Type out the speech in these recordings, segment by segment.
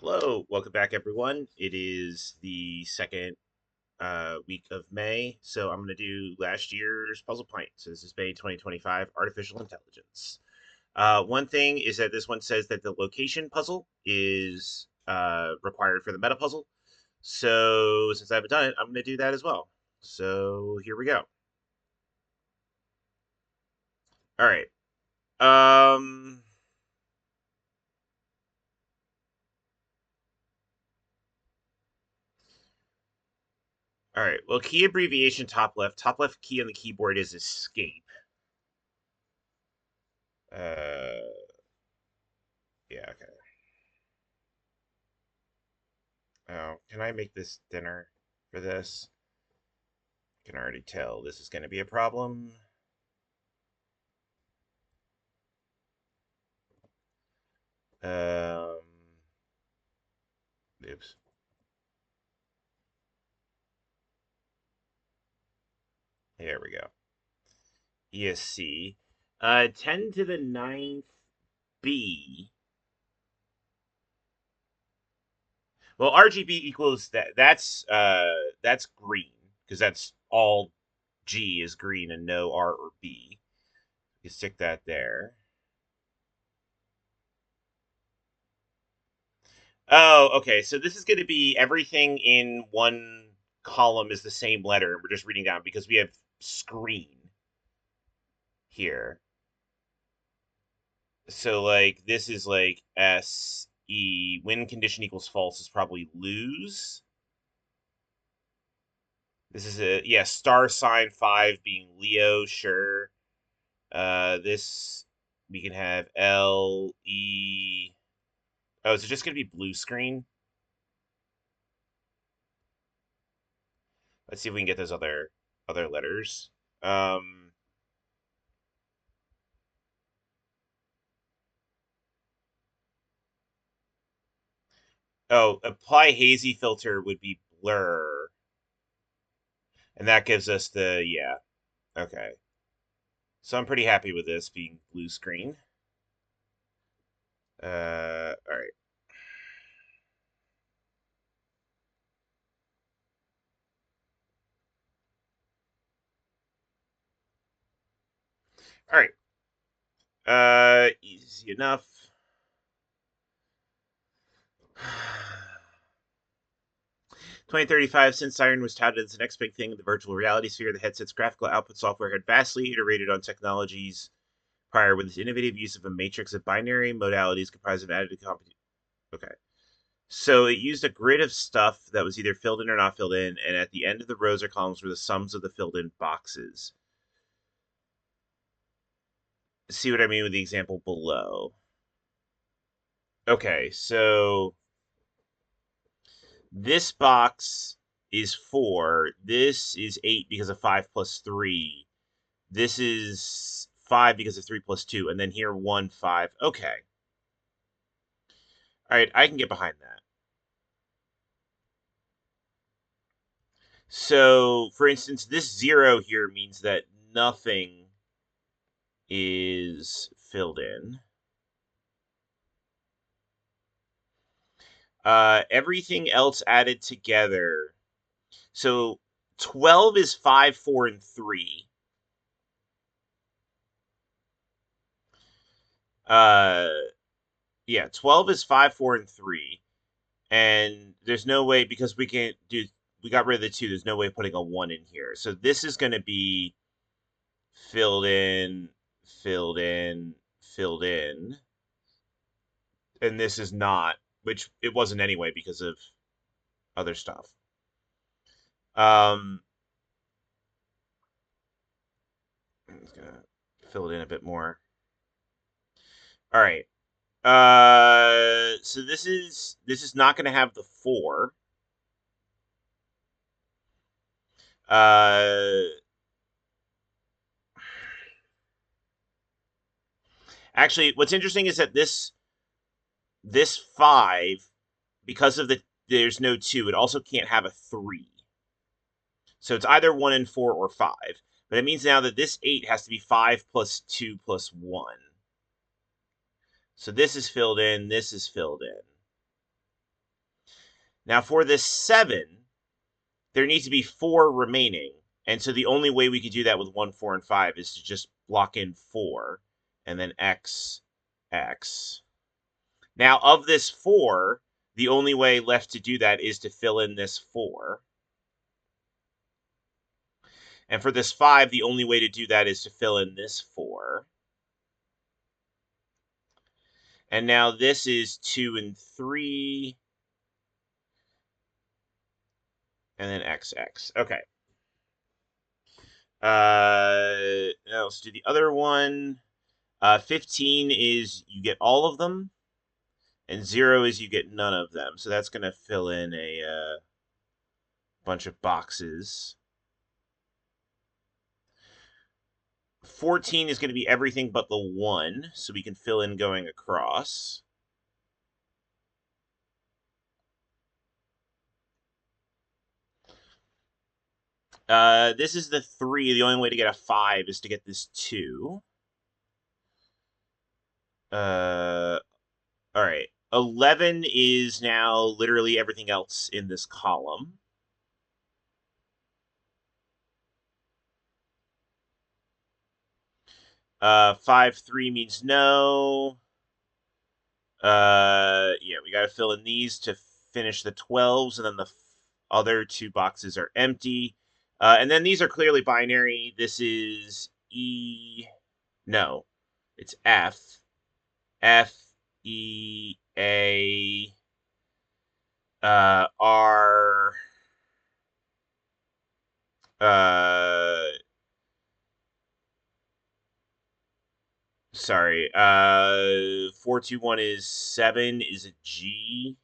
Hello, welcome back, everyone. It is the second week of May, so I'm going to do last year's puzzle pint. So this is May 2025 Artificial Intelligence. One thing is that this one says that the location puzzle is required for the meta puzzle. So since I haven't done it, I'm going to do that as well. So here we go. All right. Um. All right. Well, key abbreviation top left. Top left key on the keyboard is escape. Yeah. Okay. Oh, can I make this dinner for this? I can already tell this is going to be a problem. Um, oops. There we go. ESC. 10 to the ninth B. Well, RGB equals that. That's green because that's all G is green and no R or B. You stick that there. Oh, okay. So this is going to be everything in one column is the same letter, and we're just reading down because we have screen here. So like this is like SE. Win condition equals false is probably lose. This is a yeah, star sign 5 being Leo, sure. This we can have LE. Oh, is it just gonna be blue screen? Let's see if we can get those other letters. Um oh, apply hazy filter would be blur. And that gives us the yeah. Okay. So I'm pretty happy with this being blue screen. All right. All right. Easy enough. 2035, since Siren was touted as the next big thing in the virtual reality sphere, the headset's graphical output software had vastly iterated on technologies prior with its innovative use of a matrix of binary modalities comprised of additive computation. Okay. So it used a grid of stuff that was either filled in or not filled in, and at the end of the rows or columns were the sums of the filled in boxes. See what I mean with the example below? Okay, so this box is 4. This is 8 because of 5 plus 3. This is 5 because of 3 plus 2. And then here, 1, 5. Okay. All right, I can get behind that. So, for instance, this 0 here means that nothing is filled in. Everything else added together. So 12 is 5, 4, and 3. Uh, yeah, 12 is 5, 4, and 3. And there's no way, because we got rid of the 2, there's no way of putting a 1 in here. So this is going to be filled in, filled in, filled in. And this is not, which it wasn't anyway because of other stuff. Um, I'm just gonna fill it in a bit more. All right. So this is not going to have the 4. Uh, actually, what's interesting is that this 5, because of there's no 2, it also can't have a 3. So it's either 1 and 4 or 5. But it means now that this 8 has to be 5 plus 2 plus 1. So this is filled in, this is filled in. Now for this 7, there needs to be 4 remaining. And so the only way we could do that with 1, 4, and 5 is to just block in 4 and then X, X. Now of this 4, the only way left to do that is to fill in this 4. And for this 5, the only way to do that is to fill in this 4. And now this is 2 and 3. And then XX. Okay. Now let's do the other one. 15 is you get all of them, and 0 is you get none of them. So that's going to fill in a bunch of boxes. 14 is going to be everything but the 1, so we can fill in going across. This is the 3. The only way to get a 5 is to get this 2. All right. 11 is now literally everything else in this column. 5, 3 means no. Yeah, we got to fill in these to finish the 12s, and then the other 2 boxes are empty. And then these are clearly binary. This is E. No, it's F. F, E, A, R, sorry, 421 is 7 is a G.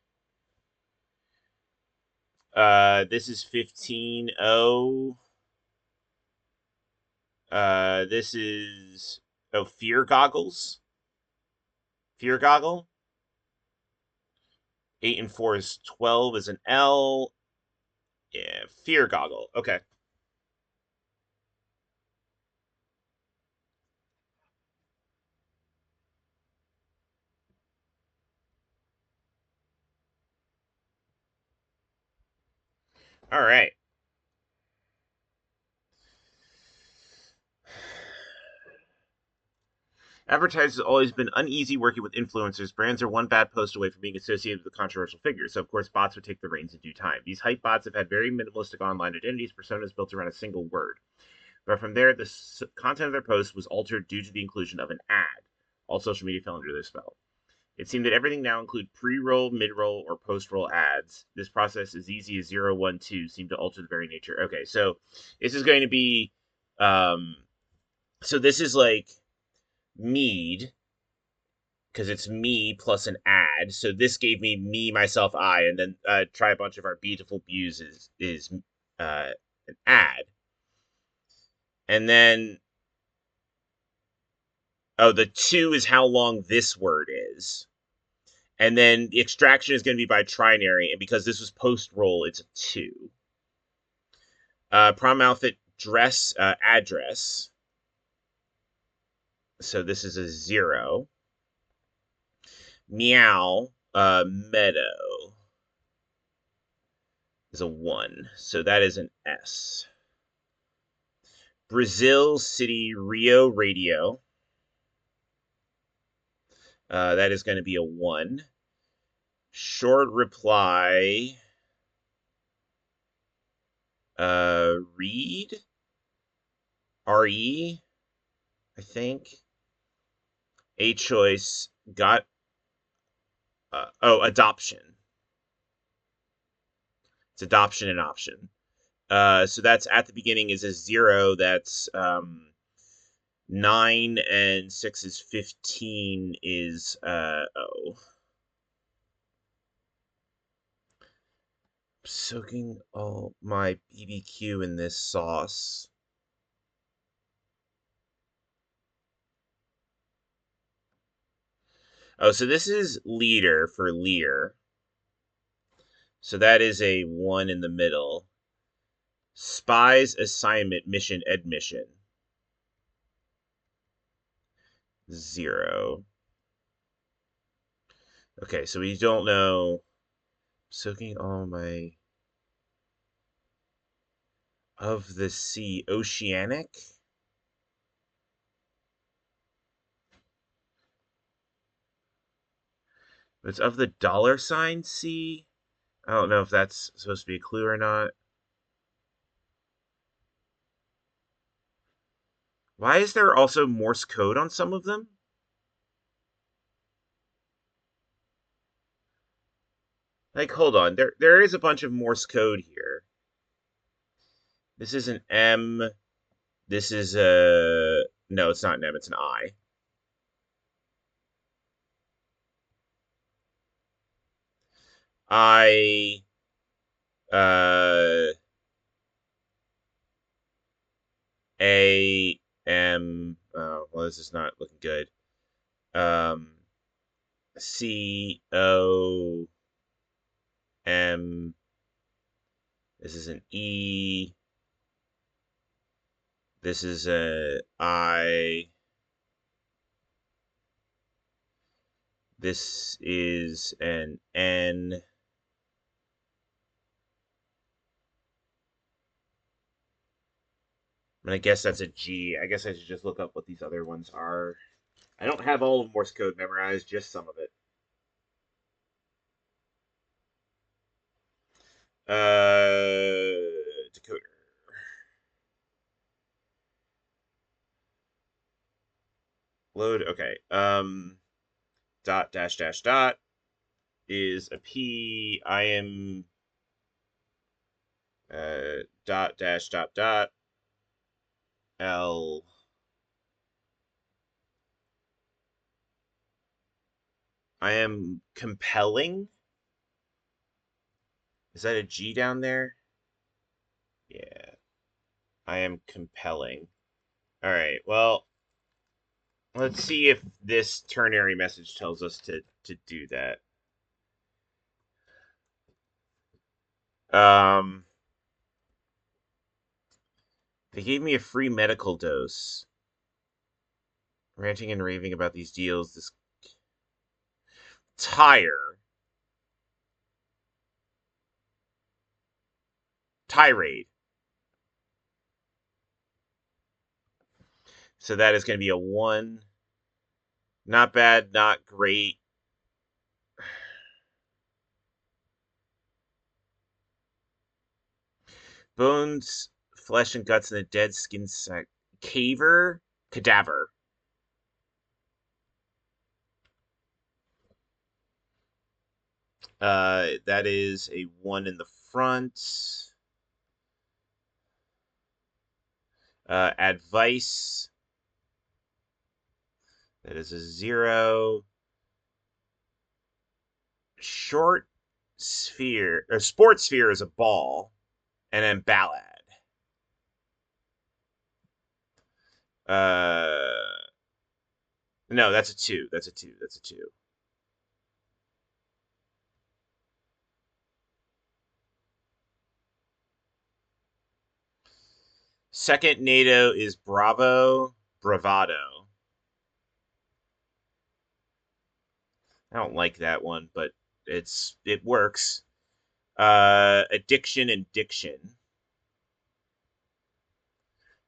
This is 15, O. This is, Fear Goggles. Fear Goggle. 8 and 4 is 12 is an L. Yeah, Fear Goggle. Okay. All right. Advertisers have always been uneasy working with influencers. Brands are one bad post away from being associated with a controversial figure, so of course bots would take the reins in due time. These hype bots have had very minimalistic online identities, personas built around a single word. But from there, the content of their posts was altered due to the inclusion of an ad. All social media fell under their spell. It seemed that everything now include pre-roll, mid-roll, or post-roll ads. This process, as easy as 0, 1, 2, seemed to alter the very nature. Okay, so this is going to be, so this is like mead, because it's me plus an ad. So this gave me me, myself, I, and then try a bunch of our beautiful views is an ad. And then, the 2 is how long this word is. And then the extraction is going to be by trinary, and because this was post-roll, it's a 2. Prom outfit dress address. So this is a 0. Meow meadow is a 1. So that is an S. Brazil City Rio Radio. That is going to be a 1. Short reply. Read. R-E, I think. A choice. Got. Adoption. It's adoption and option. So that's at the beginning is a 0. That's 9 and 6 is 15 is O. Soaking all my BBQ in this sauce. Oh, so this is leader for Lear. So that is a 1 in the middle. Spies assignment mission admission. 0. Okay, so we don't know Soaking all my... Of the sea. Oceanic? It's of the dollar sign sea? I don't know if that's supposed to be a clue or not. Why is there also Morse code on some of them? Like, hold on. There is a bunch of Morse code here. This is an M. This is a... No, it's not an M. It's an I. I... Uh... A... M... Oh, well, this is not looking good. Um... C... O... M... This is an E. This is a I. This is an N. And I guess that's a G. I guess I should just look up what these other ones are. I don't have all of Morse code memorized, just some of it. Decoder. Load. Okay. Dot dash dash dot is a P. I am dot dash dot dot L. I am compelling. Is that a G down there? Yeah. I am compelling. All right. Well, let's see if this ternary message tells us to do that. They gave me a free medical dose. Ranting and raving about these deals. This tire. Tirade. So that is going to be a 1. Not bad, not great. Bones, flesh, and guts in a dead skin sack. Caver? Cadaver. That is a 1 in the front. Advice. That is a 0. Short sphere, or sports sphere is a ball. And then ballad. No, that's a 2. That's a 2. That's a 2. Second NATO is Bravo, Bravado. I don't like that one, but it works. Addiction and diction.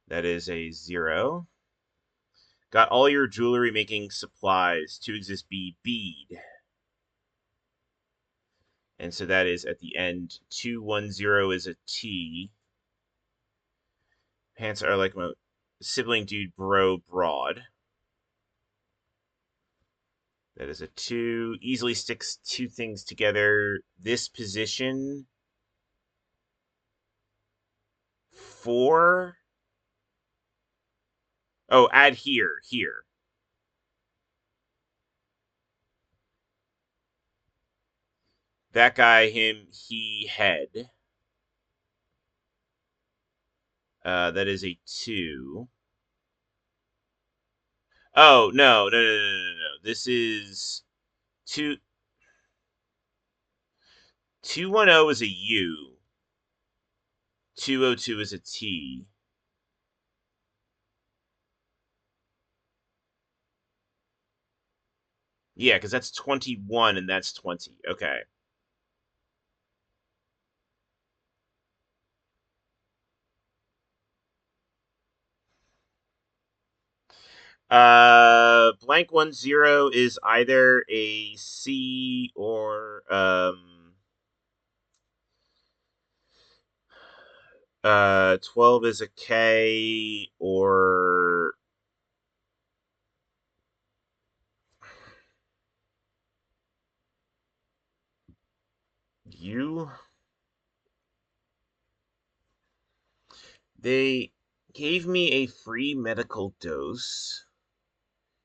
That is a 0. Got all your jewelry making supplies. To exist be bead. And so that is at the end. 210 is a T. Pants are like my sibling dude bro broad. That is a 2. Easily sticks 2 things together. This position. 4. Oh, add here. Here. That guy, him, he, head. That is a 2. Oh, no, no, no, no, no, no. This is 2. 210 is a U. 202 is a T. Yeah, because that's 21 and that's 20. Okay. Blank 10 is either a C or 12 is a K or U. They gave me a free medical dose.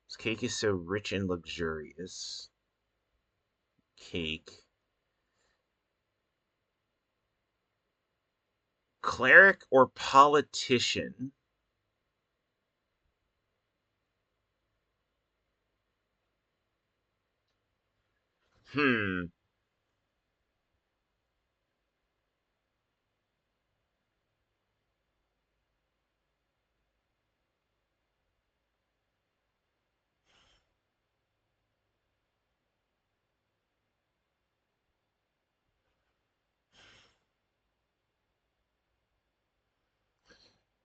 This cake is so rich and luxurious. Cake. Cleric or politician? Hmm.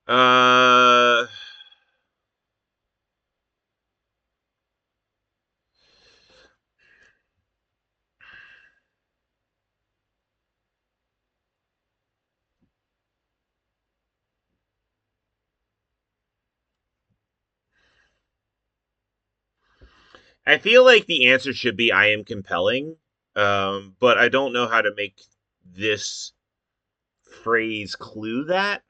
Uh. I feel like the answer should be I am compelling, but I don't know how to make this phrase clue that.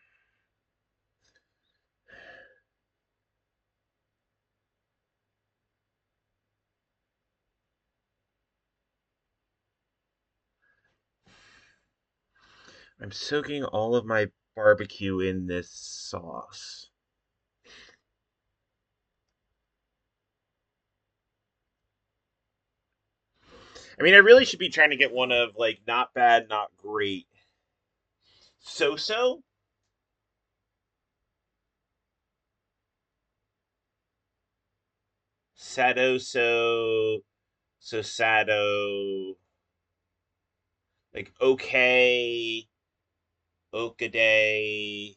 I'm soaking all of my barbecue in this sauce. I mean, I really should be trying to get one of like not bad, not great. So so? Sado so sado. Like okay, okaday,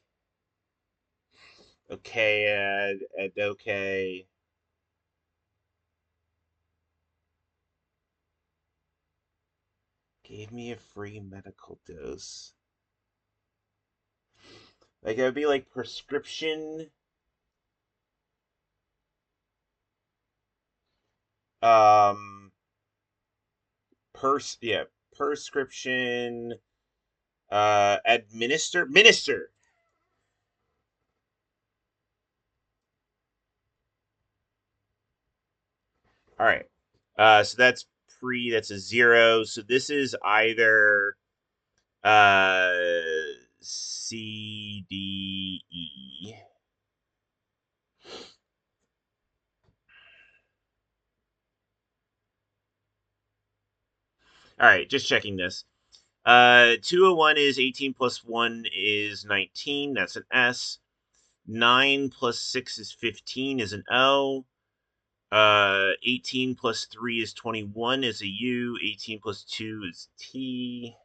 okay, and okay. Gave me a free medical dose. Like it would be like prescription. Um, yeah, prescription. Administer minister. All right. So that's that's a zero. So this is either uh C D E. All right, just checking this. 201 is 18 plus 1 is 19. That's an S. 9 plus 6 is 15 is an O. 18 plus 3 is 21 is a U. 18 plus 2 is T.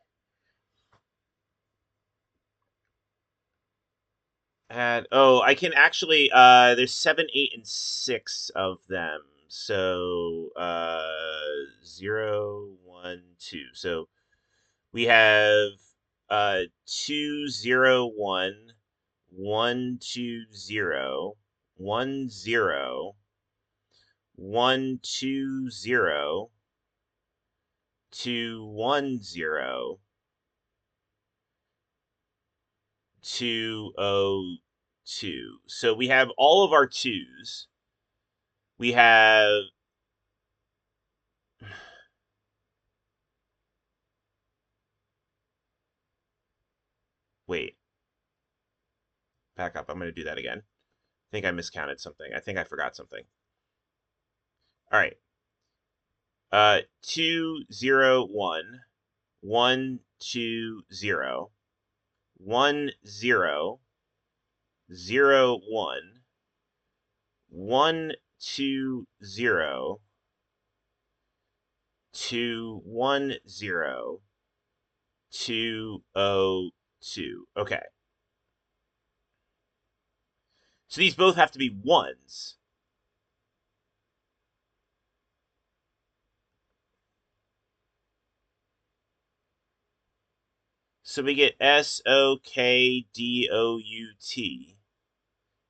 I can actually there's 7, 8, and 6 of them. So 0, 1, 2. So we have 2, 0, 1, 1, 2, 0, 1, 0, 1, 2, 0, 2, 1, 0, 2, 0, 2. So we have all of our twos. We have wait, back up. I'm going to do that again. I think I miscounted something. I think I forgot something. All right. 2, 0, 1, 1, 2, 0, 1, 0, 0, 1, 1, 2, 0, 2, 1, 0, 2, 0, 2. Okay. So these both have to be ones. So we get SOKDOUT.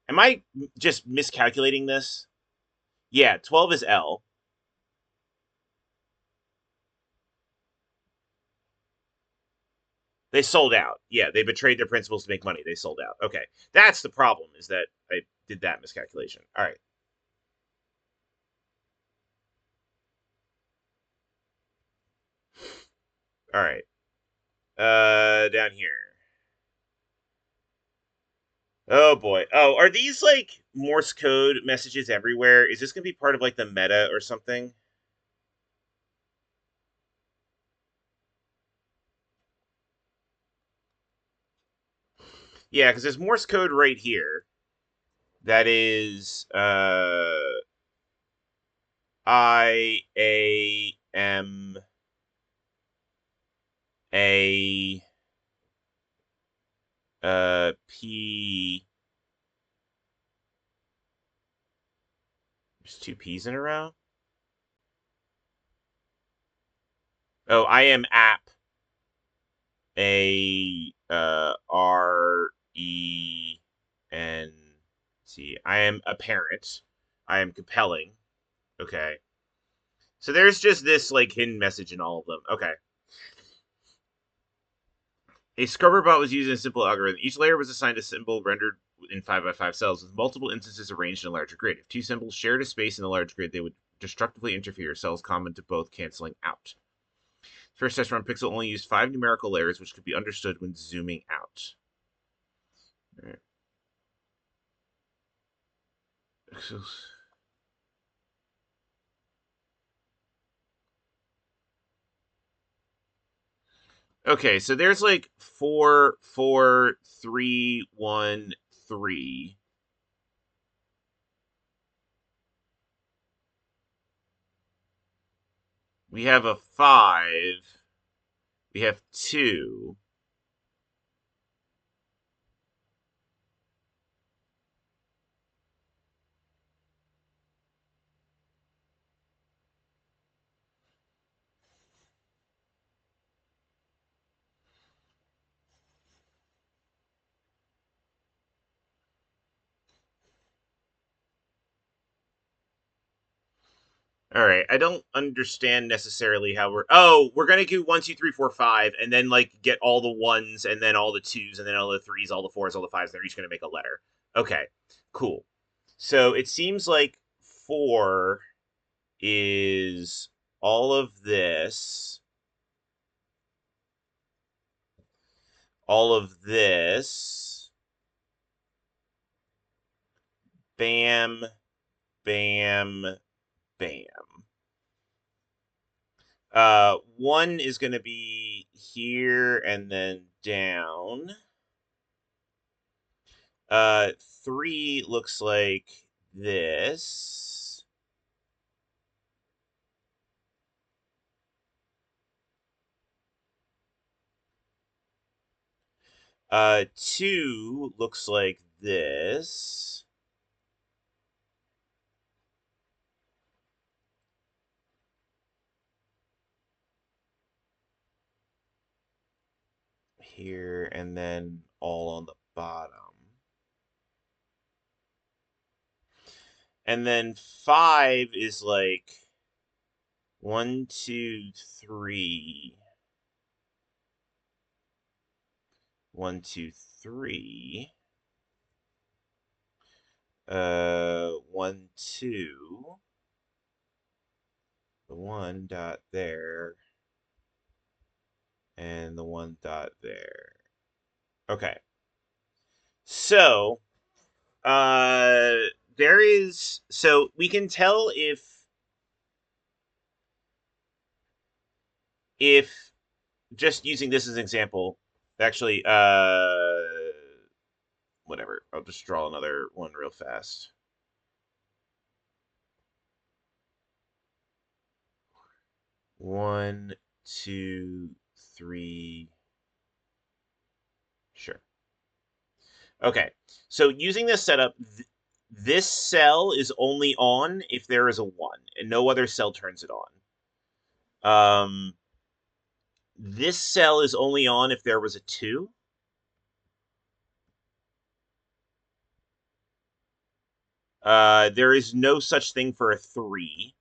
Am I just miscalculating this? Yeah, 12 is L. They sold out. Yeah, they betrayed their principles to make money. They sold out. Okay. That's the problem, is that I did that miscalculation. All right. All right. Down here. Oh boy. Oh, are these like Morse code messages everywhere? Is this gonna be part of like the meta or something? Yeah, because there's Morse code right here. That is I A M A P. There's two P's in a row. Oh, I am app ARENT. I am apparent. I am compelling. Okay. So there's just this like hidden message in all of them. Okay. A scrubber bot was using a simple algorithm. Each layer was assigned a symbol rendered in 5 by 5 cells with multiple instances arranged in a larger grid. If two symbols shared a space in the large grid, they would destructively interfere, cells common to both canceling out. First test run, Pixel only used 5 numerical layers, which could be understood when zooming out. All right. Okay, so there's like 4, 4, 3, 1, 3. We have a 5. We have 2. All right, I don't understand necessarily how we're. Oh, we're gonna do 1, 2, 3, 4, 5, and then like get all the ones, and then all the twos, and then all the threes, all the fours, all the fives. They're each gonna make a letter. Okay, cool. So it seems like 4 is all of this, all of this. Bam, bam, bam. 1 is gonna be here and then down. 3 looks like this. Uh, 2 looks like this. Here and then all on the bottom. And then 5 is like 1, 2, 3. 1, 2, 3. 1, 2. The 1 dot there. And the 1 dot there. Okay. So, there is, so we can tell if just using this as an example, actually, whatever. I'll just draw another one real fast. One, two, three. Sure. Okay. So using this setup, this cell is only on if there is a 1, and no other cell turns it on. This cell is only on if there was a 2. There is no such thing for a 3.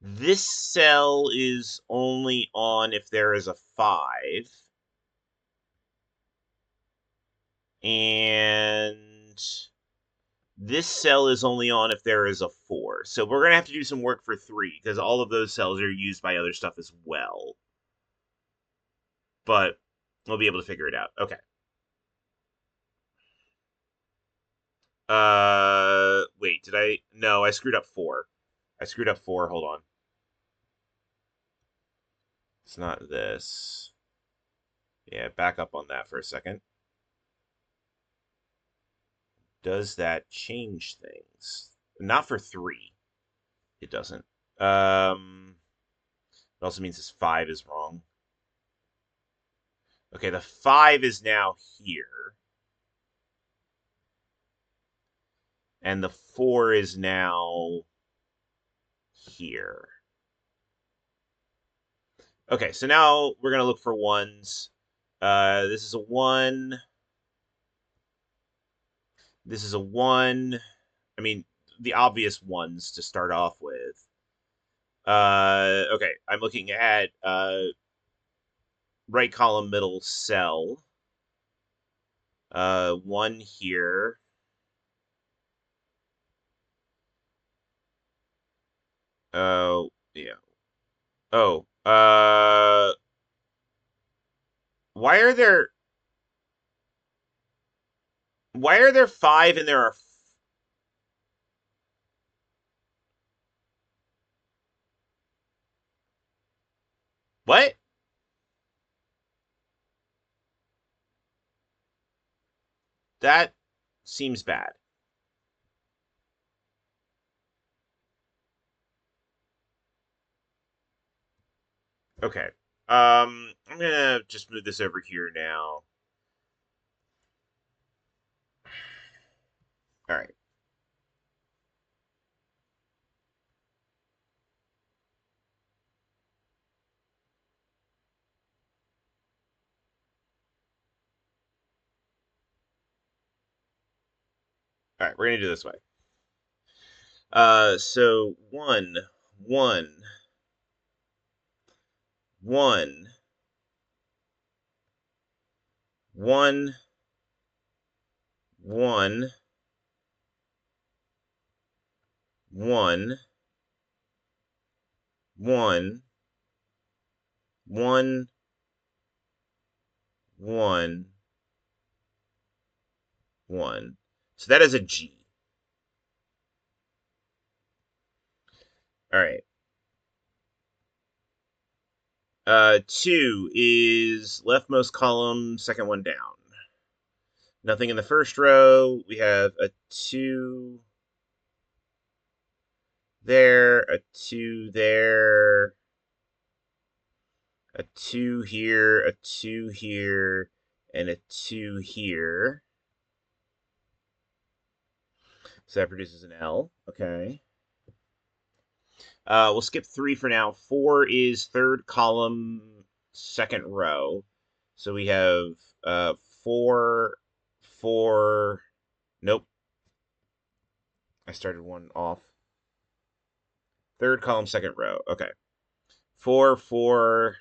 This cell is only on if there is a 5. And this cell is only on if there is a 4. So we're going to have to do some work for 3, because all of those cells are used by other stuff as well. But we'll be able to figure it out. Okay. Wait, did I? No, I screwed up 4. I screwed up 4. Hold on. It's not this. Yeah, back up on that for a second. Does that change things? Not for 3. It doesn't. It also means this 5 is wrong. Okay, the 5 is now here. And the 4 is now here. Okay, so now we're going to look for 1s. This is a 1. This is a 1. I mean, the obvious 1s to start off with. Okay, I'm looking at right column middle cell. 1 here. Oh, yeah. Oh, why are there 5 and there are what? That seems bad. Okay. I'm gonna just move this over here now. All right. All right. We're gonna do it this way. So 1, 1, 1, 1, 1, 1, 1, 1, 1, 1. So that is a G. All right. 2 is leftmost column, second one down. Nothing in the first row. We have a 2 there, a 2 there, a 2 here, a 2 here, and a 2 here. So that produces an L. Okay. We'll skip 3 for now. 4 is third column, second row. So we have 4, 4. Nope. I started one off. Third column, second row. Okay. 4, 4,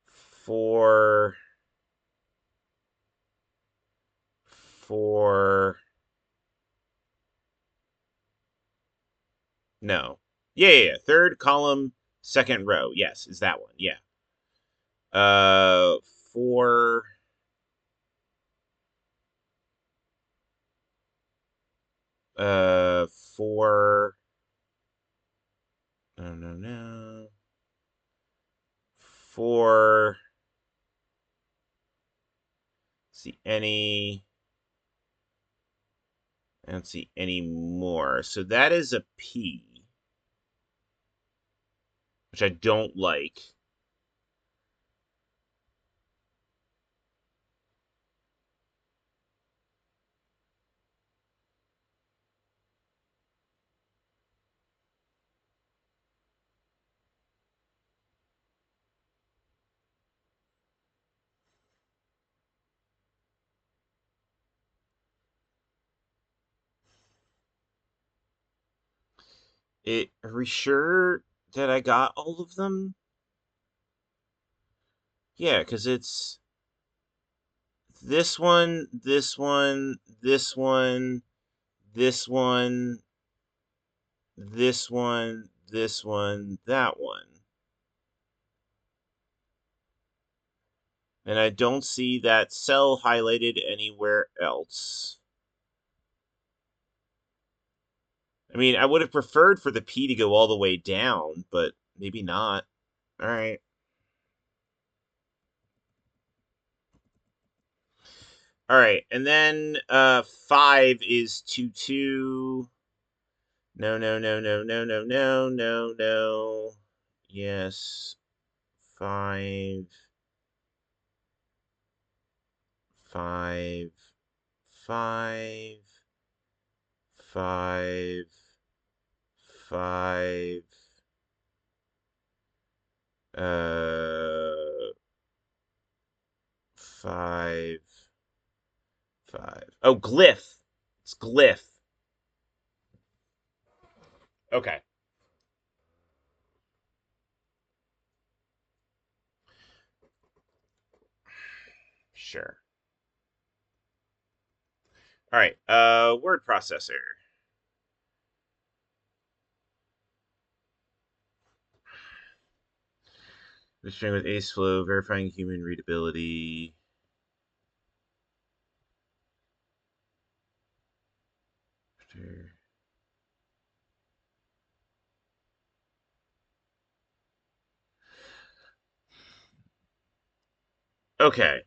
4, 4. No. Yeah. Third column, second row. Yes, is that one. Yeah. 4. 4. No. 4. See any. I don't see any more. So that is a P, which I don't like. Are we sure that I got all of them? Yeah, because it's this one, this one, this one, this one, this one, this one, that one. And I don't see that cell highlighted anywhere else. I mean, I would have preferred for the P to go all the way down, but maybe not. All right. All right. And then 5 is 2 2. No, no, no, no, no, no, no, no, no. Yes. 5 5 5 5 5 uh 5 5. Oh, glyph. It's glyph. Okay. Sure. All right. Word processor. The string with ace flow, verifying human readability. Okay.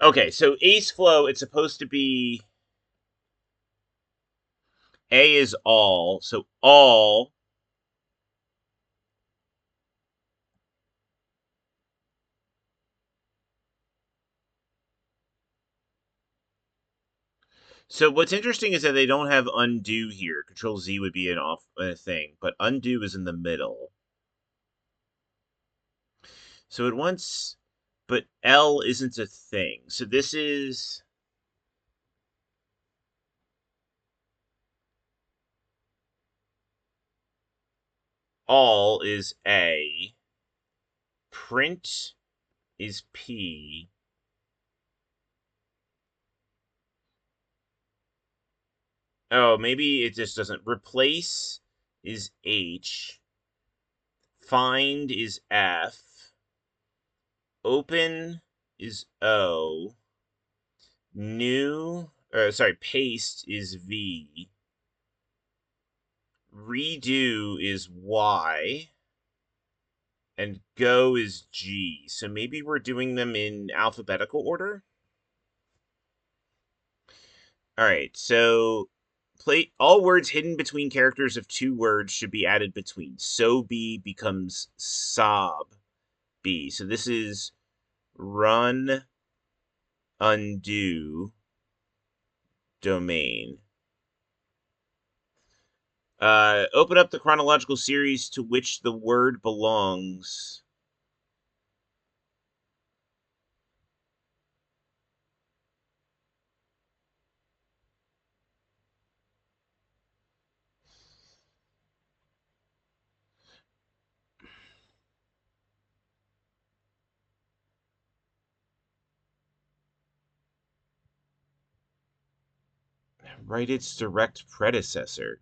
Okay, so ace flow, it's supposed to be A is all. So all. So what's interesting is that they don't have undo here. Control Z would be an off thing, but undo is in the middle. So it wants, but L isn't a thing. So this is all is A. Print is P. Oh, maybe it just doesn't. Replace is H. Find is F. Open is O. New, sorry, paste is V. Redo is Y. And go is G. So maybe we're doing them in alphabetical order? All right, so play all words hidden between characters of 2 words should be added between. So B becomes sob B. So this is run, undo, domain. Open up the chronological series to which the word belongs. Write its direct predecessor.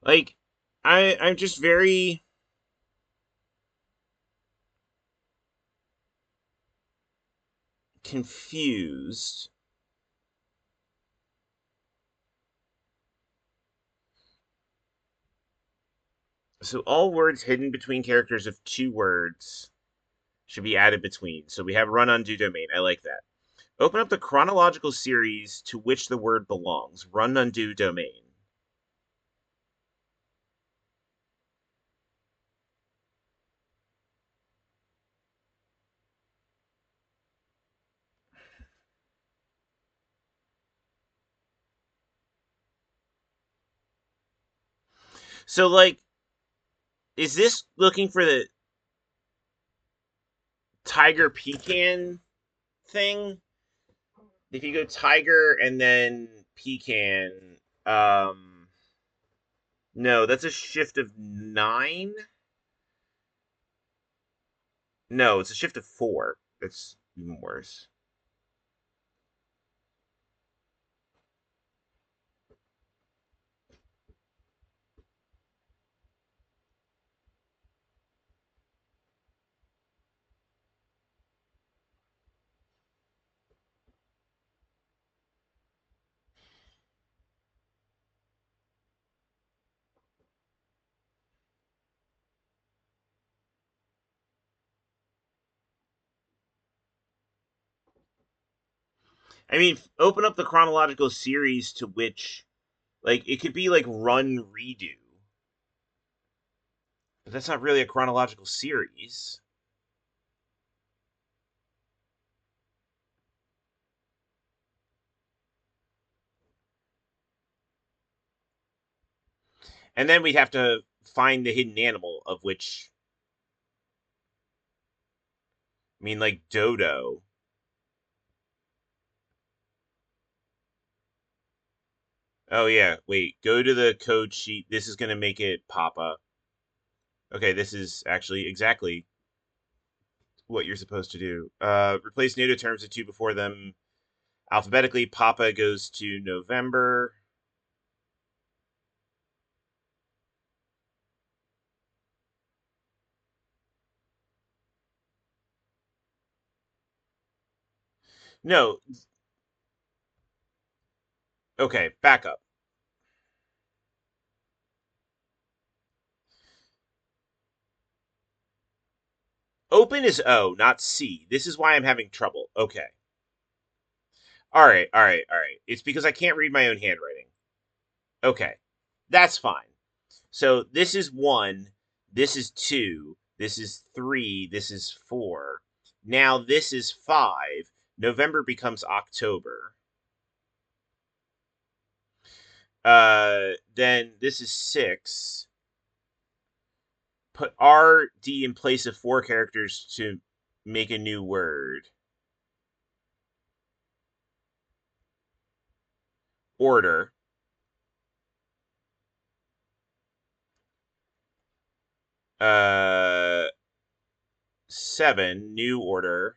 Like, I'm just very confused. So all words hidden between characters of 2 words should be added between. So we have run undo domain. I like that. Open up the chronological series to which the word belongs. Run undo domain. So, like, is this looking for the Tiger Pecan thing? If you go Tiger and then Pecan, no, that's a shift of 9. No, it's a shift of 4. That's even worse. I mean, open up the chronological series to which, like, it could be like run redo, but that's not really a chronological series. And then we'd have to find the hidden animal, of which, I mean, like Dodo. Oh yeah, wait. Go to the code sheet. This is gonna make it Papa. Okay, this is actually exactly what you're supposed to do. Replace NATO terms of 2 before them alphabetically. Papa goes to November. No, okay, back up. Open is O, not C. This is why I'm having trouble. Okay. All right. It's because I can't read my own handwriting. Okay. That's fine. So this is 1, this is 2, this is 3, this is 4. Now this is 5. November becomes October. Then this is 6. Put RD in place of 4 characters to make a new word. Order. 7, new order.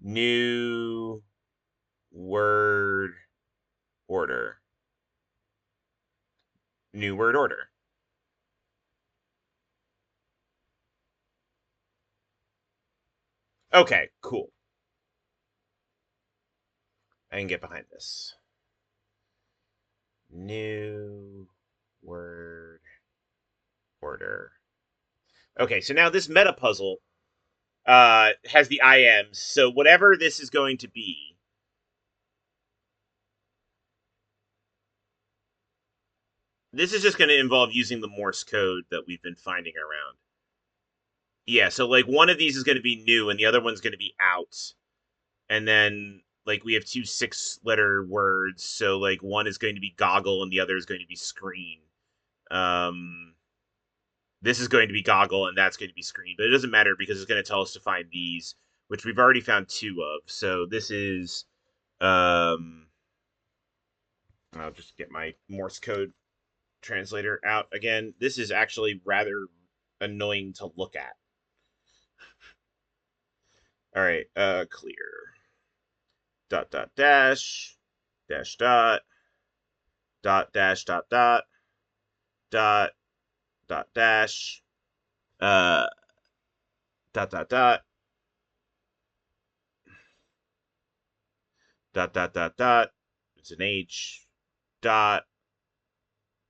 New word order. New word order. Okay, cool. I can get behind this. New word order. Okay, so now this meta puzzle has the IMs. So whatever this is going to be, this is just going to involve using the Morse code that we've been finding around. Yeah, so like one of these is going to be new and the other one's going to be out. And then like we have 2 6-letter words, so like one is going to be goggle and the other is going to be screen. Um this is going to be goggle and that's going to be screen, but it doesn't matter because it's going to tell us to find these, which we've already found 2 of. So this is I'll just get my Morse code translator out again. This is actually rather annoying to look at. All right, clear. Dot dot dash dash dot dot dash dot dot dot dot dash uh dot dot dot dot dot dot dot. It's an H dot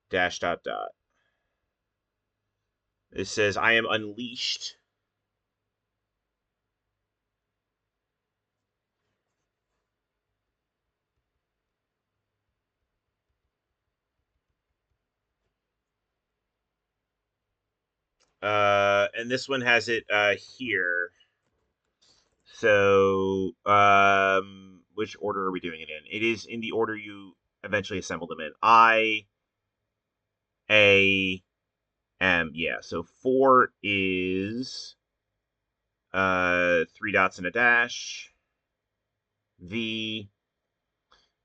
dash dot dot. It says I am unleashed. And this one has it here. So, which order are we doing it in? It is in the order you eventually assembled them in. I, A, M. Yeah. So 4 is three dots and a dash. V.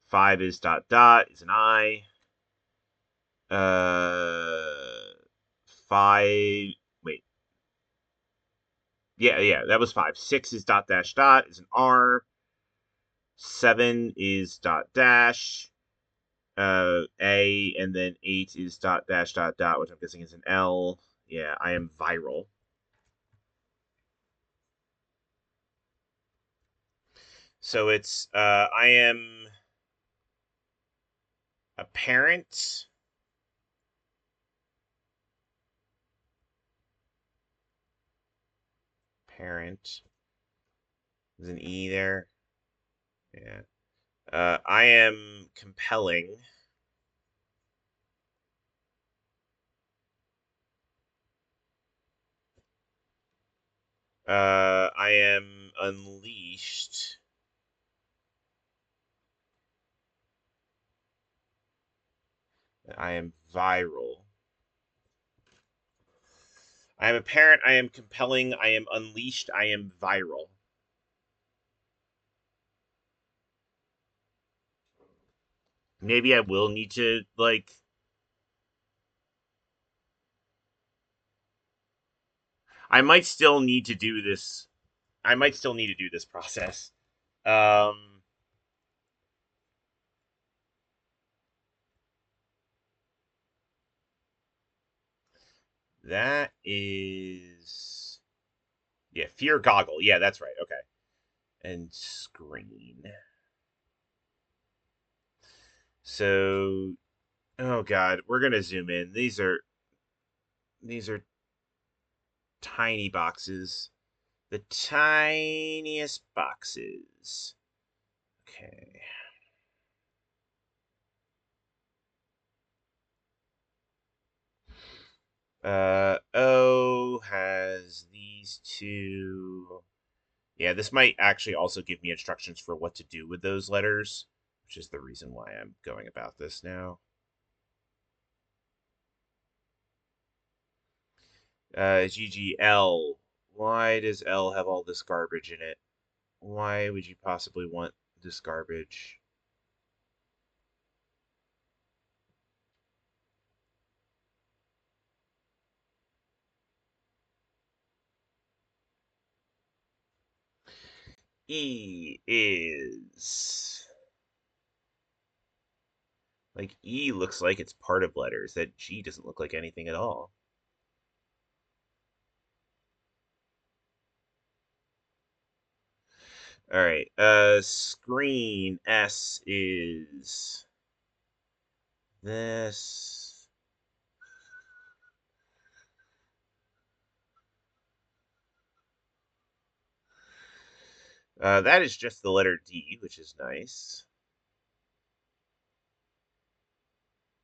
5 is dot dot is an I. 5. Wait. Yeah, that was 5. 6 is dot dash dot is an R. 7 is dot dash. A, and then 8 is dot dash dot dot, which I'm guessing is an L. Yeah, I am viral. So it's I am a parent. Parent. There's an E there. Yeah. I am compelling. I am unleashed. I am viral. I am a parent. I am compelling. I am unleashed. I am viral. Maybe I will need to, like. I might still need to do this. I might still need to do this process. Um, that is. Yeah, fear goggle. Yeah, that's right. Okay. And screen. So, oh god, we're gonna zoom in. These are tiny boxes. The tiniest boxes. Okay. O has these two. Yeah, this might actually also give me instructions for what to do with those letters, which is the reason why I'm going about this now. GGL. Why does L have all this garbage in it? Why would you possibly want this garbage? E is. Like, E looks like it's part of letters. That G doesn't look like anything at all. Alright, screen S is this. That is just the letter D, which is nice.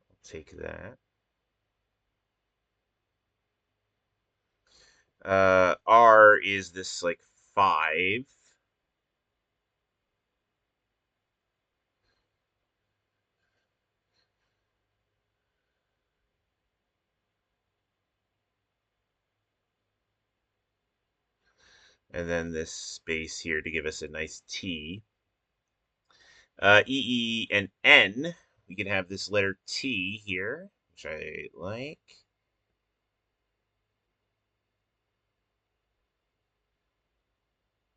I'll take that. R is this, like, 5. And then this space here to give us a nice T. E, and N. We can have this letter T here, which I like.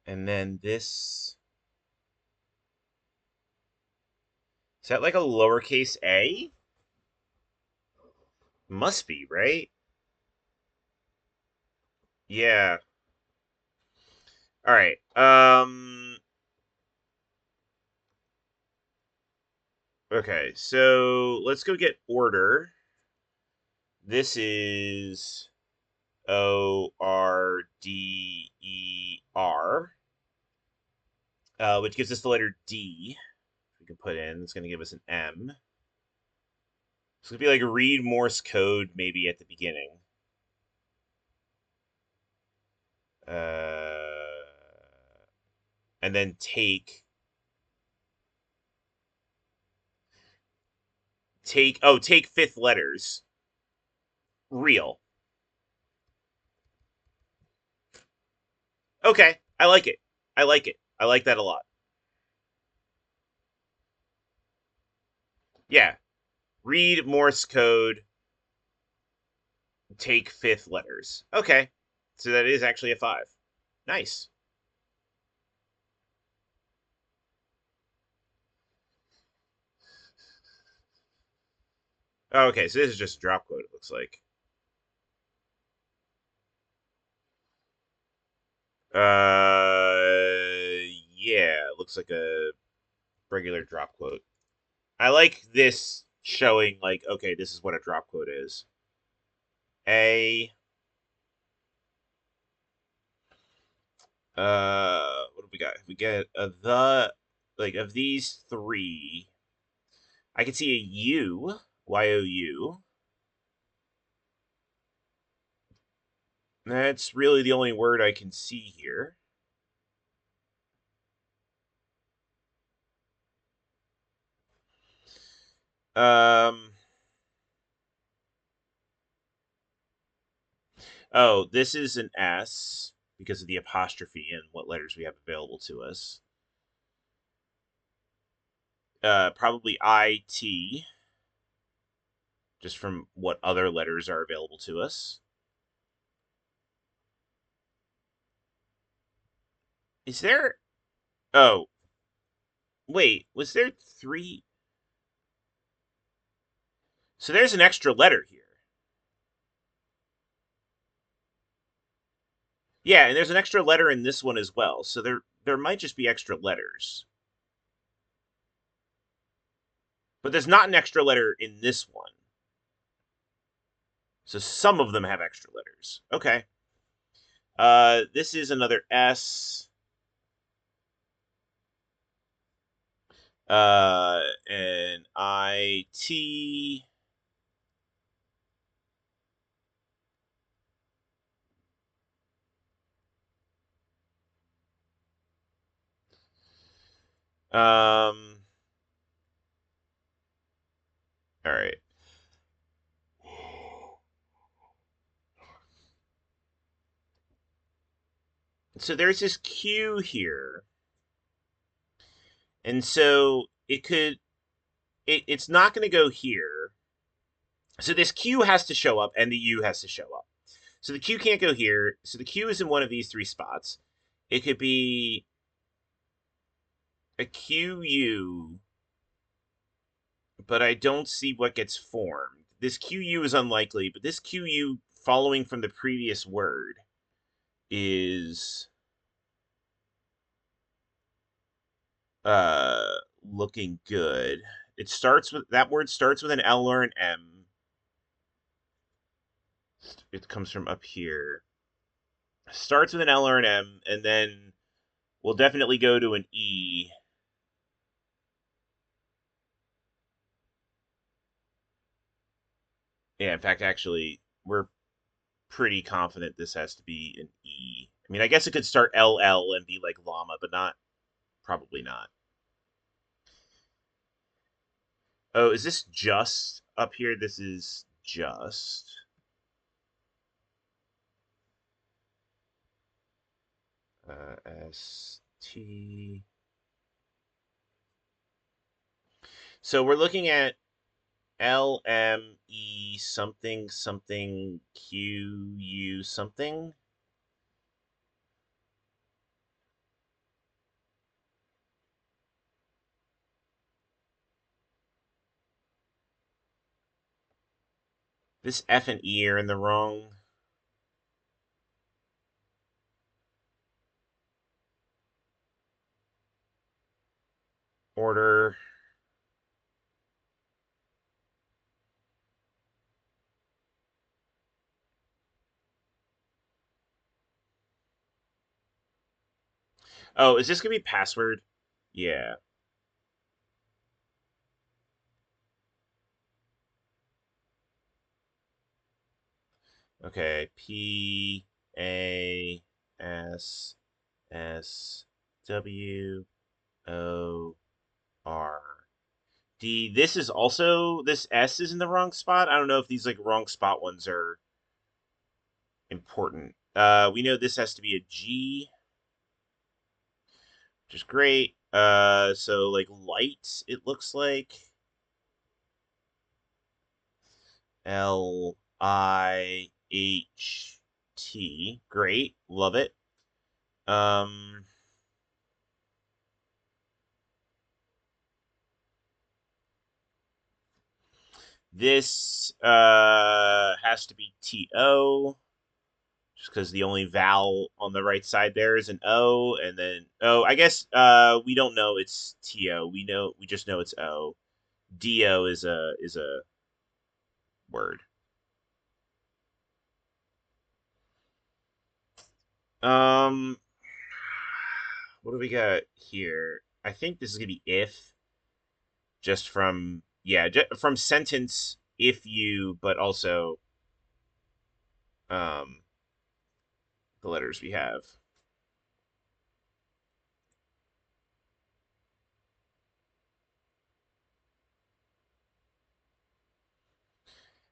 And then this. Is that like a lowercase a? Must be, right? Yeah. All right. Okay, so let's go get order. This is ORDER, which gives us the letter D. We can put in. It's going to give us an M. It's going to be like read Morse code maybe at the beginning. And then take fifth letters. Real. Okay, I like it. I like it. I like that a lot. Yeah, read Morse code, take fifth letters. Okay, so that is actually a 5. Nice. Oh, okay, so this is just a drop quote, it looks like. Yeah, it looks like a regular drop quote. I like this showing, like, okay, this is what a drop quote is. What do we got? We get like, of these three, I can see a U, Y-O-U. That's really the only word I can see here. Um, oh, this is an S because of the apostrophe and what letters we have available to us. Probably IT, just from what other letters are available to us. Is there? Oh, wait, was there 3? So there's an extra letter here. Yeah, and there's an extra letter in this one as well. So there might just be extra letters. But there's not an extra letter in this one. So some of them have extra letters. Okay. This is another S. And IT. All right. So there's this Q here, and so it's not going to go here. So this Q has to show up, and the U has to show up. So the Q can't go here. So the Q is in one of these 3 spots. It could be a QU, but I don't see what gets formed. This QU is unlikely, but this QU following from the previous word is looking good. That word starts with an L or an M. It comes from up here. Starts with an L or an M, and then we'll definitely go to an E. Yeah, in fact, actually, we're pretty confident this has to be an E. I mean, I guess it could start LL and be like llama, but probably not. Oh, is this just up here? This is just. ST. So we're looking at LME something something QU something. This F and E are in the wrong. order. Oh, is this gonna be password? Yeah. Okay. PASSWORD. This is also, this S is in the wrong spot. I don't know if these like wrong spot ones are important. We know this has to be a G, which is great. So like light, it looks like LIHT. Great, love it. Um, this has to be TO, just because the only vowel on the right side there is an O, and then I guess we don't know it's TO. We just know it's O. DO is a word. Um, what do we got here? I think this is gonna be if, just from yeah, from sentence if you, but also um the letters we have.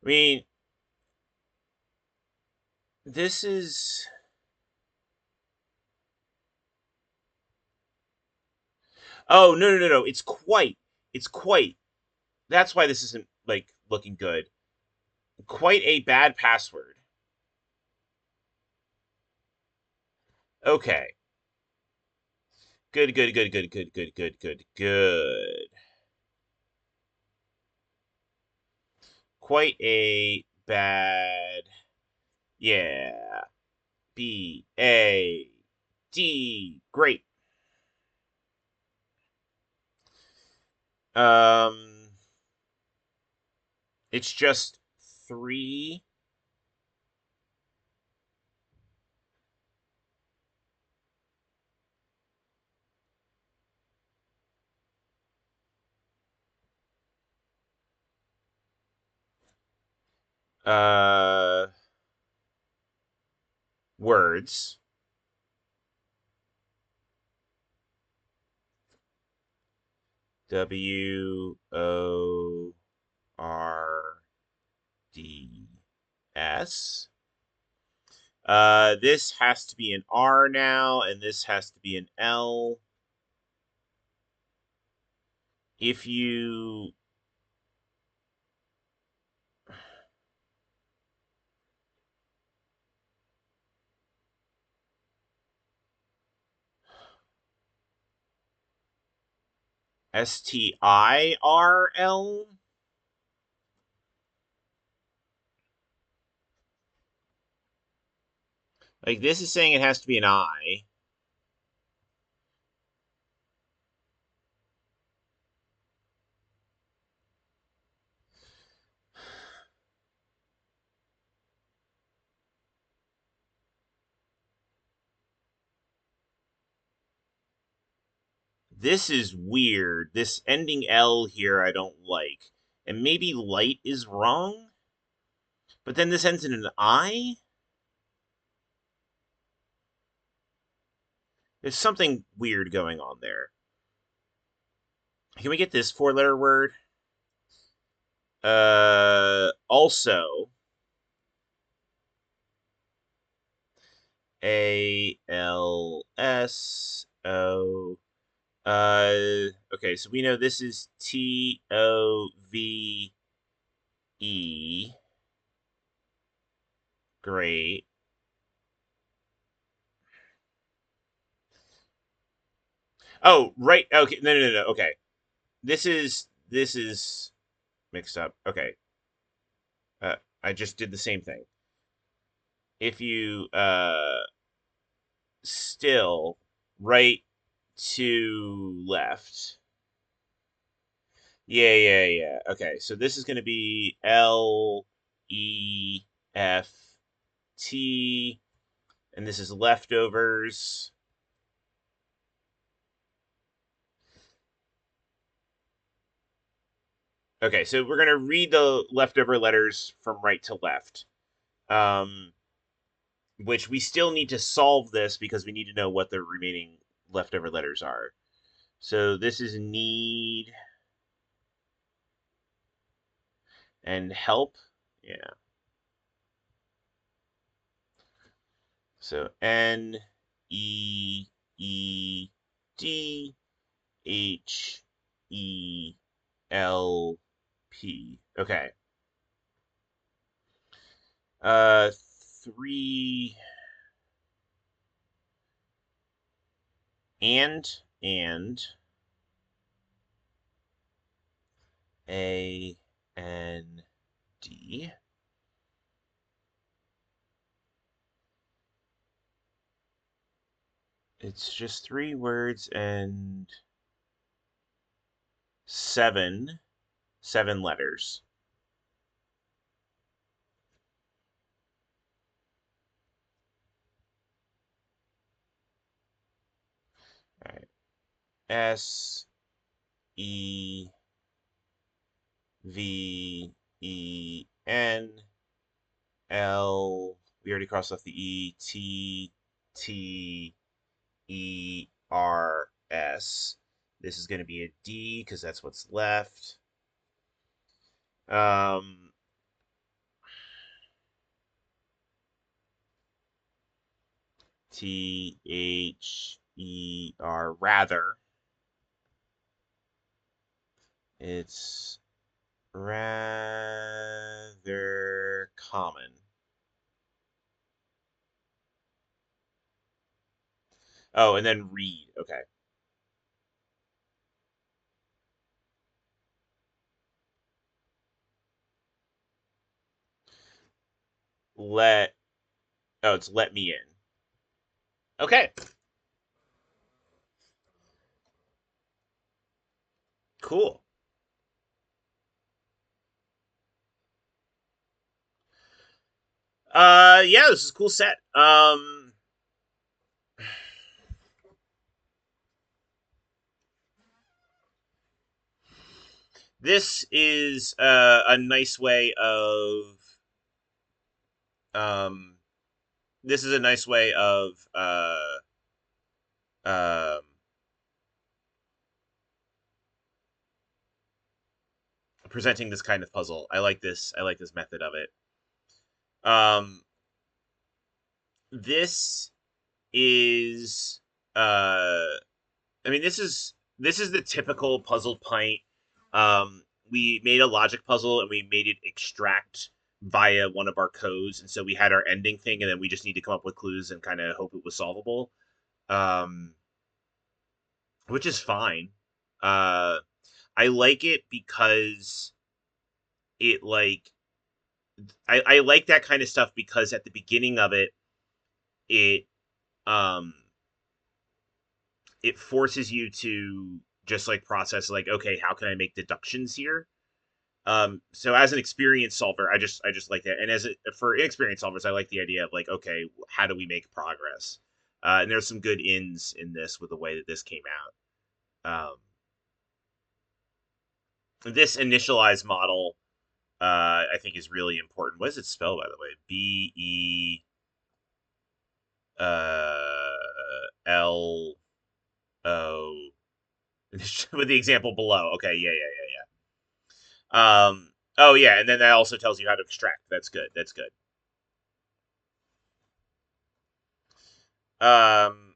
I mean, this is oh no, it's quite that's why this isn't like looking good. Quite a bad password. Okay. Good. Quite a bad. Yeah. BAD. Great. Um it's just 3 uh words. WORDS. This has to be an R now, and this has to be an L. If you STIRL, like this is saying it has to be an I. This is weird. This ending L here I don't like. And maybe light is wrong? But then this ends in an I? There's something weird going on there. Can we get this four-letter word? Also, ALSO. Okay, so we know this is TOVE. Great. Oh, right. Okay, no. Okay, this is mixed up. Okay, I just did the same thing. If you still right to left, Yeah. Okay, so this is going to be Left, and this is leftovers. Okay, so we're going to read the leftover letters from right to left. Um, which we still need to solve this because we need to know what the remaining leftover letters are. So this is need and help. Yeah. So NEEDHELP. Okay. Uh, three and AND. It's just 3 words and seven letters. All right. SEVEN. We already crossed off the ETTERS. This is going to be a D because that's what's left. Um, THER. Rather. It's rather common. Oh, and then read. Okay. Let. Oh, it's let me in. Okay. Cool. Yeah, this is a cool set. This is a nice way of um this is a nice way of um presenting this kind of puzzle. I like this. I like this method of it. Um, this is uh, I mean, this is the typical puzzle pint. We made a logic puzzle and we made it extract via one of our codes, and so we had our ending thing, and then we just need to come up with clues and kind of hope it was solvable. Um, which is fine. Uh, I like it because it like I like that kind of stuff because at the beginning of it, it um it forces you to just like process like, okay, how can I make deductions here? So as an experience solver, I just like that, and for inexperienced solvers, I like the idea of like, okay, how do we make progress? And there's some good ins in this with the way that this came out. This initialized model, I think, is really important. What does it spell, by the way? BELO with the example below. Okay, yeah. Oh yeah, and then that also tells you how to extract. That's good. That's good. Um,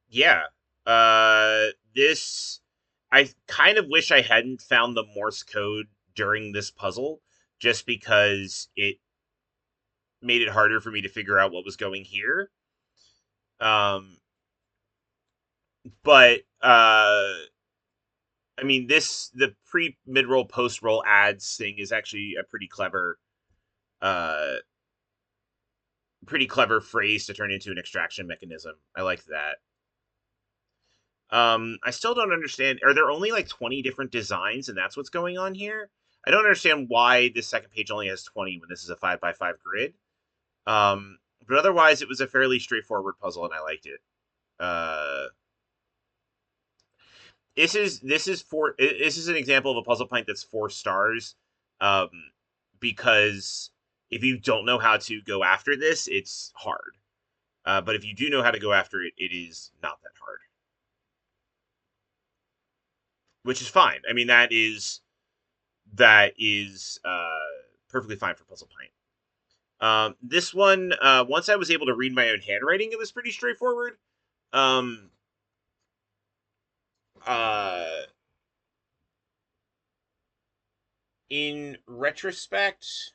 yeah. This I kind of wish I hadn't found the Morse code during this puzzle, just because it made it harder for me to figure out what was going here. Um, but I mean, the pre mid roll post roll ads thing is actually a uh pretty clever phrase to turn into an extraction mechanism. I like that. I still don't understand. Are there only like 20 different designs, and that's what's going on here? I don't understand why this second page only has 20 when this is a 5x5 grid. But otherwise, it was a fairly straightforward puzzle, and I liked it. Uh, this is an example of a puzzle pint that's 4 stars, um, because if you don't know how to go after this, it's hard. But if you do know how to go after it, it is not that hard, which is fine. I mean, that is perfectly fine for puzzle pint. This one, once I was able to read my own handwriting, it was pretty straightforward. Um, uh, in retrospect,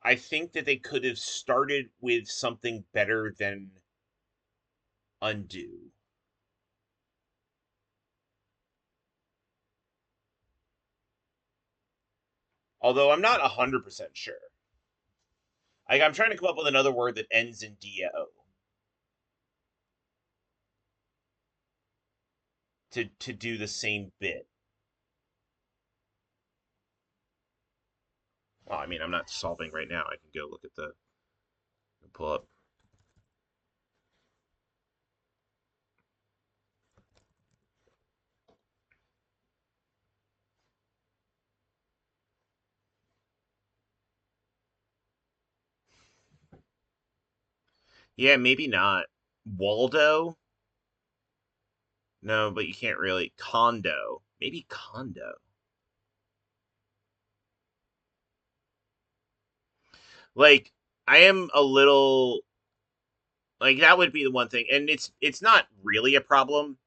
I think that they could have started with something better than undo. Although I'm not 100% sure. I'm trying to come up with another word that ends in DO to do the same bit. Well, I mean, I'm not solving right now. I can go look at the pull up. Yeah, maybe not. Waldo? No, but you can't really. Condo. Maybe condo. Like, I am a little like that would be the one thing, and it's not really a problem,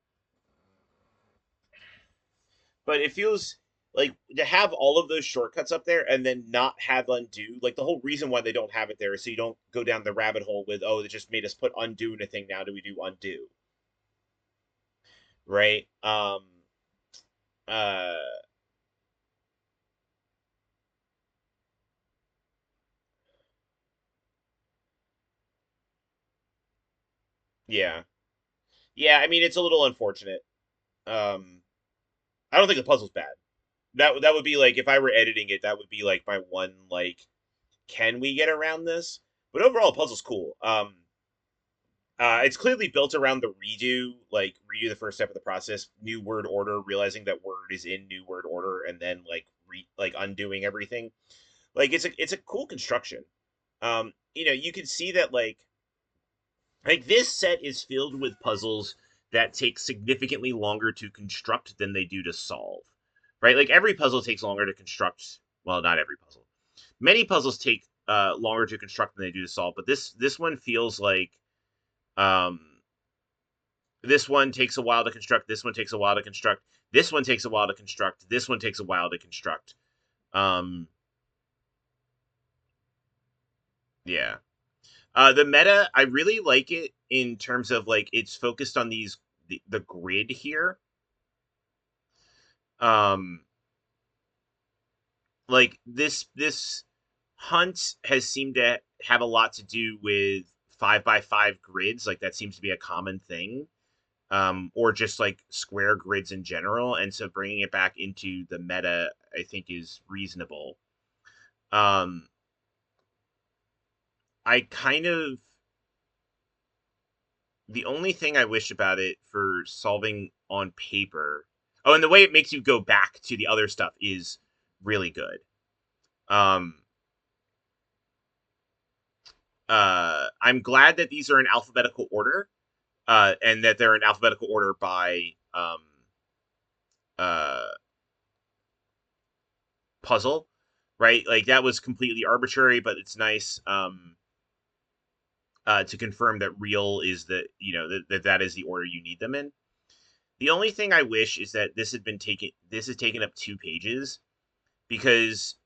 but it feels like to have all of those shortcuts up there and then not have undo. Like the whole reason why they don't have it there is so you don't go down the rabbit hole with, oh, they just made us put undo in a thing. Now do we do undo? Right? Uh yeah. Yeah, I mean it's a little unfortunate. Um I don't think the puzzle's bad. That would be like if I were editing it, that would be like my one like, can we get around this? But overall, the puzzle's cool. It's clearly built around the redo the first step of the process, new word order, realizing that word is in new word order, and then like undoing everything. Like it's a cool construction. You can see that like this set is filled with puzzles that take significantly longer to construct than they do to solve. Right? Like every puzzle takes longer to construct. Well, not every puzzle. Many puzzles take longer to construct than they do to solve, but this one feels like um this one takes a while to construct, this one takes a while to construct, this one takes a while to construct, this one takes a while to construct. Um yeah. The meta, I really like it in terms of like it's focused on the grid here. Um like this hunt has seemed to have a lot to do with 5x5 grids, like that seems to be a common thing. Or just like square grids in general, and so bringing it back into the meta, I think, is reasonable. Um, I kind of the only thing I wish about it for solving on paper. Oh, and the way it makes you go back to the other stuff is really good. Um, I'm glad that these are in alphabetical order, and that they're in alphabetical order by uh, puzzle, right? Like that was completely arbitrary, but it's nice to confirm that real is that is the order you need them in. The only thing I wish is that this has taken up 2 pages, because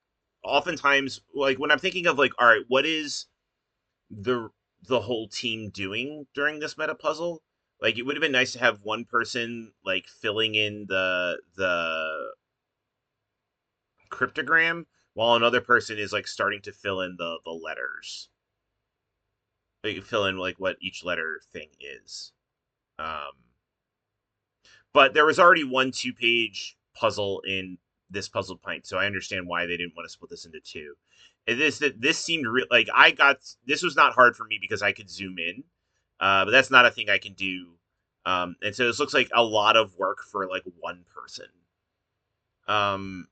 oftentimes, like when I'm thinking of like, all right, what is the the whole team doing during this meta puzzle? Like it would have been nice to have one person like filling in the cryptogram while another person is like starting to fill in the letters. like fill in like what each letter thing is. Um, but there was already one 2-page puzzle in this puzzle pint, so I understand why they didn't want to split this into two. And this seemed like I got this was not hard for me because I could zoom in, but that's not a thing I can do. And so this looks like a lot of work for like one person. Um,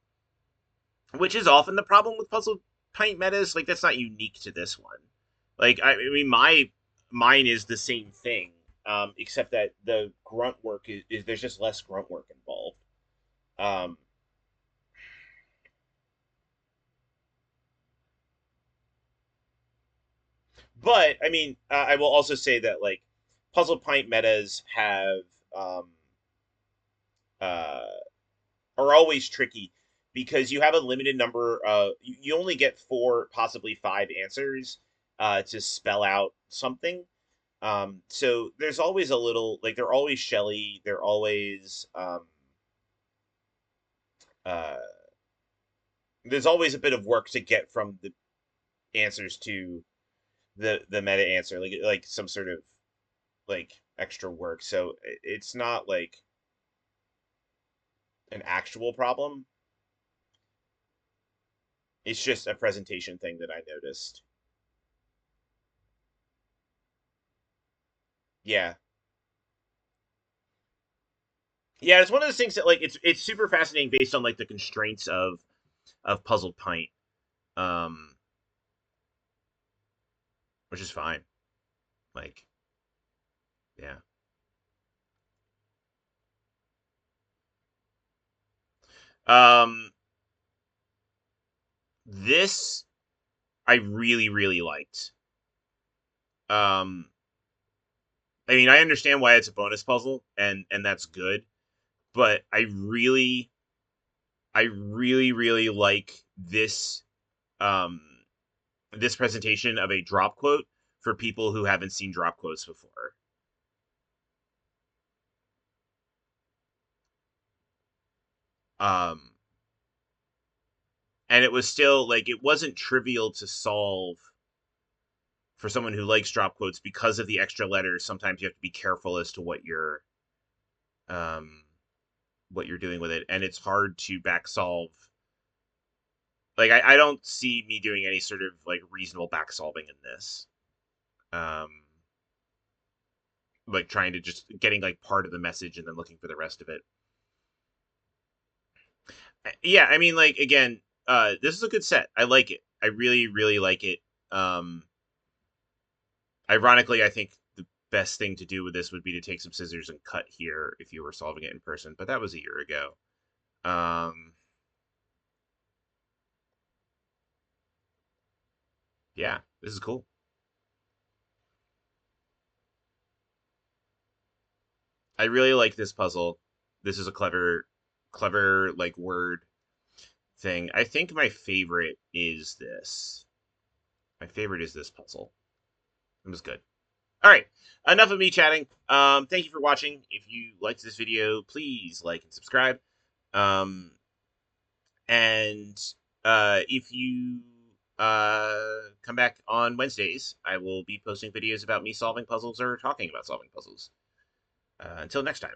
which is often the problem with puzzle pint metas. Like that's not unique to this one. Like I mean, mine is the same thing, except that the grunt work is there's just less grunt work involved. Um, but I mean, I will also say that like puzzle pint metas have um, uh, are always tricky because you have a limited number of you only get four, possibly five answers to spell out something. So there's always a little like they're always shelly. They're always uh, there's always a bit of work to get from the answers to the meta answer, like some sort of like extra work. So it's not like an actual problem. It's just a presentation thing that I noticed. Yeah, yeah. It's one of those things that like it's super fascinating based on like the constraints of Puzzle Pint, um, which is fine. Like, yeah. Um, this I really liked. Um, I mean, I understand why it's a bonus puzzle, and that's good, but I really like um this presentation of a drop quote for people who haven't seen drop quotes before. Um, and it was still like it wasn't trivial to solve for someone who likes drop quotes because of the extra letters. Sometimes you have to be careful as to um what you're doing with it, and it's hard to back solve. Like I don't see me doing any sort of like reasonable back solving in this. Um, like trying to just getting like part of the message and then looking for the rest of it. Yeah, I mean, like again, this is a good set. I like it. I really like it. Um, ironically, I think the best thing to do with this would be to take some scissors and cut here if you were solving it in person, but that was a year ago. Um, yeah, this is cool. I really like this puzzle. This is a clever like word thing. I think my favorite is this. My favorite is this puzzle. It was good. All right, enough of me chatting. Thank you for watching. If you liked this video, please like and subscribe. Um, and if you come back on Wednesdays, I will be posting videos about me solving puzzles or talking about solving puzzles. Until next time.